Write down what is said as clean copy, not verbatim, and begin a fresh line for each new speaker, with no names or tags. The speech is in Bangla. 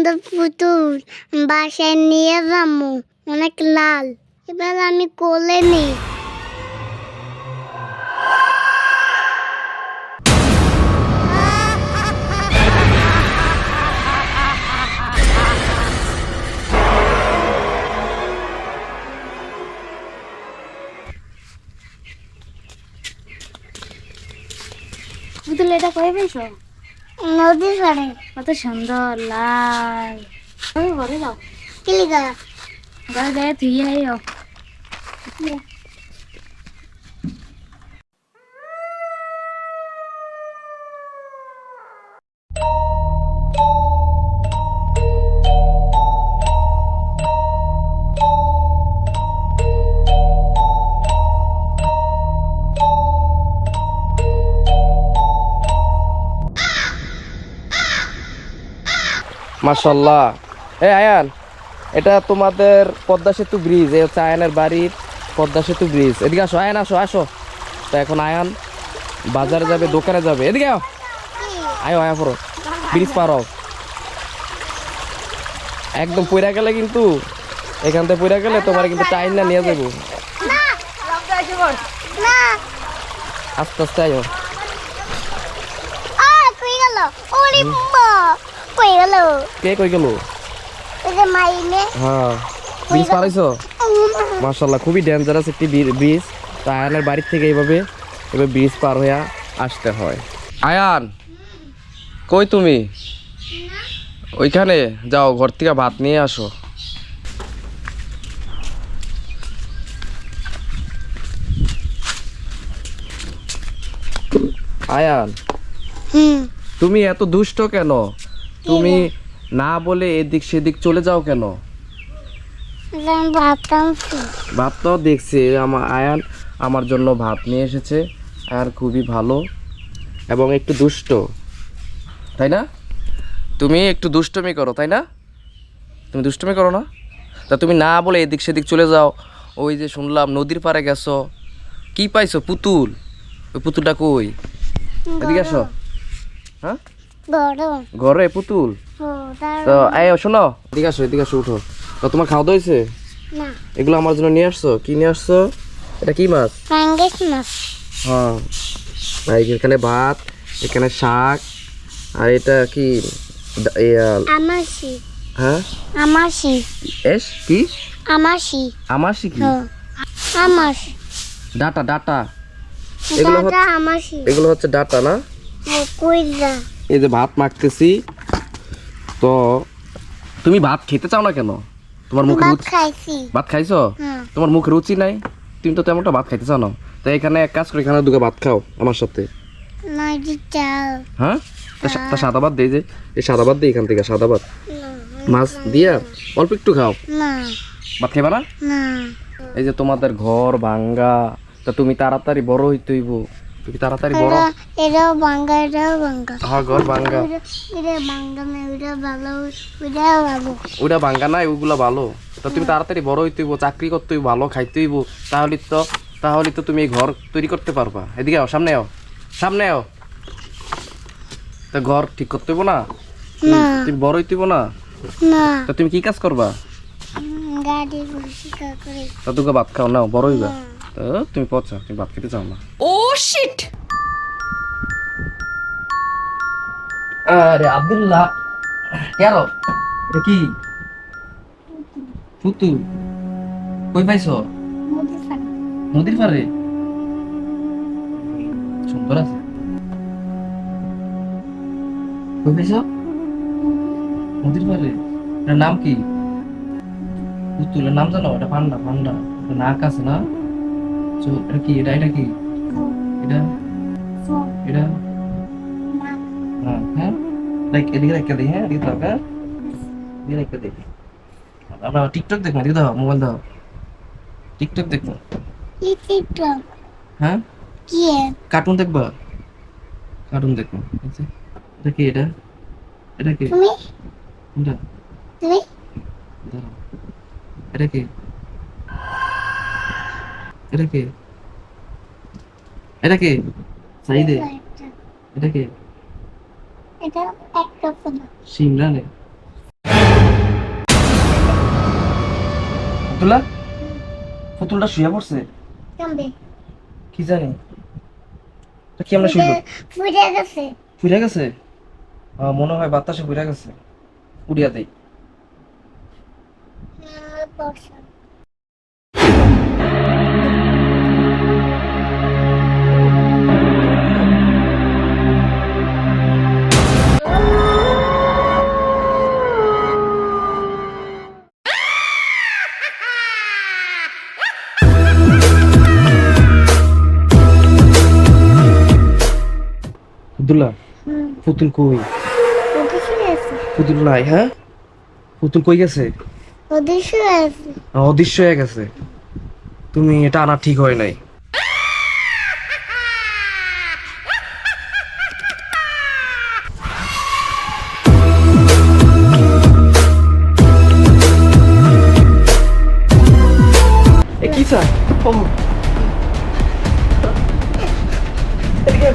সুন্দর পুতুল বাসায় নিয়ে যাবো, অনেক লাল। এবার আমি কোলে নিই।
পুতুল এটা কই পাইছো?
নদীর পাড়ে।
কত সুন্দর লাল। ওই ঘরে যাও,
কি লিগা?
ঘরে যাই তুই আইও।
মাশাআল্লাহ। আয়ান, এটা তোমাদের পদ্মা সেতু ব্রিজ। এই হচ্ছে আয়ানের বাড়ির পদ্মা সেতু ব্রিজ। এদিকে আসো আয়ান, আসো আসো। তো এখন আয়ান বাজারে যাবে, দোকানে যাবে। এদিকে আও, আয়ো আয়া পড়ো, ব্রিজ পার হও। একদম পইরা গেলে কিন্তু, এখান থেকে পইরা গেলে তোমার কিন্তু টাইম না নিয়ে যাবো।
না,
আস্তে আস্তে আয়ো।
কই গেল? ওরে মা, কই গেল?
কে কই গেল?
ওই যে মাইনে।
হ্যাঁ, ব্রিজ পার হইছো? মাশাআল্লাহ, খুবই ডেঞ্জারাস একটি ব্রিজ। তো আয়ানের বাড়ির থেকে এইভাবে ব্রিজ পার হয়ে আসতে হয়। আয়ান, কই তুমি? ওইখানে যাও, ঘর থেকে ভাত নিয়ে আসো। আয়ান, তুমি এত দুষ্ট কেন? তুমি না বলে এদিক সেদিক চলে যাও কেন? ভাত তো দেখছি আমার আয়ান আমার জন্য ভাত নিয়ে এসেছে। আর খুবই ভালো এবং একটু দুষ্ট, তাই না? তুমি একটু দুষ্টমি করো, তাই না? তুমি দুষ্টমি করো না? তা তুমি না বলে এদিক সেদিক চলে যাও। ওই যে শুনলাম নদীর পাড়ে গেছো, কি পাইছো? পুতুল। ওই পুতুলটা কই? এদিকে আসো। হ্যাঁ, ঘরে পুতুল। তো আয় শোনো, এদিকে আসো, এদিকে আসো, উঠো। তো তোমার খাওয়া দাওয়া হয়েছে?
না।
এগুলো আমার জন্য নিয়ে আসছো? কি নিয়ে আসছো? এটা কি মাছ?
পাঙ্গাস মাছ।
হ্যাঁ, এখানে ভাত, এখানে শাক, আর এটা কি?
আমাশি।
হ্যাঁ,
আমাশি।
এস কি?
আমাশি।
আমাশি কি?
আমাশ।
ডাটা, ডাটা। এগুলো
দাদা আমাশি।
এগুলো হচ্ছে ডাটা না?
কইরা।
এই যে ভাত মাখতেছি। তো তুমি ভাত খেতে চাও না কেন? তোমার মুখে
ভাত খাইছি।
ভাত খাইছো? তোমার মুখে রুচি নাই, তুমি তো তেমনটা ভাত খাইতে চাও না। তো এখানে এক কাজ করে, এখানে দুটো ভাত খাও আমার সাথে। হ্যাঁ, তা সাদা ভাত দেই, যে এই সাদা ভাত দিই এখান থেকে, সাদা ভাত মাছ দিয়া অল্প একটু খাও। ভাত খাইবা না? এই যে তোমাদের ঘর ভাঙ্গা, তা তুমি তাড়াতাড়ি বড় হইতে হইব। তুমি তাড়াতাড়ি বড়।
এটাও ভাঙ্গা, এটাও ভাঙ্গা।
হ্যাঁ, ঘর ভাঙ্গা।
এটা ভাঙ্গা না, ওইটা ভালো, ওইটাও ভালো।
ওইটা ভাঙ্গা নাই, ওইগুলো ভালো। তা তুমি তাড়াতাড়ি বড় হইতে হইব, চাকরি করতে হইব, ভালো খাইতে হইব। তাহলে তো তুমি এই ঘর তৈরি করতে পারবা। এদিকে আও, সামনে আও, সামনে আও। তা ঘর ঠিক করতে হইব না? তুমি বড় হইতে হইব না? তা তুমি কি কাজ করবা?
গাড়ি পরিষ্কার করে।
তা তোকে ভাত খাও, নাও, বড় হইবা। তো তুমি পচা, তুমি ভাত খেতে চাও না। ও শিট! আরে আব্দুল্লাহ, কেন? এটা কি? পুতুল। কই পাইছো? নদীর পাড়ে। সুন্দর আছে। কই পাইছো? নদীর পাড়ে। এটার নাম কি? পুতুলের নাম জানো? এটা পান্ডা, পান্ডা। এটা নাক আছে না? এটা কি? এটা কি? এটা এটা হ্যাঁ, হ্যাঁ, এদিকে রেখে দিই। হ্যাঁ, এদিকে দরকার, এদিকে রেখে দিই। আমরা টিকটক দেখবো, এদিকে দাও, মোবাইল দাও। টিকটক দেখবো। হ্যাঁ, কার্টুন দেখবা? কার্টুন দেখবো। এটা কি? এটা এটা কি? এটা দাঁড়াও। এটা কি? এটা কি? এটা কি? সাইদে। এটা কি?
এটা একটা
সিমরানে। আব্দুল্লাহ, পুতুলটা শুয়ে পড়ছে,
কামবে
কি জানি তা কি আমরা শুইল,
ফুটে গেছে
ফুইরা গেছে। মনে হয় বাতাসে ফুইরা গেছে, উড়িয়া দেই।
বর্ষা
আব্দুল্লাহ, পুতুল কই?
ওদিকে আছে
পুতুল নাই। হ্যাঁ, পুতুল কই গেছে?
ওদিকে আছে
অদৃশ্য হয়ে গেছে। তুমি এটা আনা ঠিক হয় নাই। এ কি চাই? ও এদিকে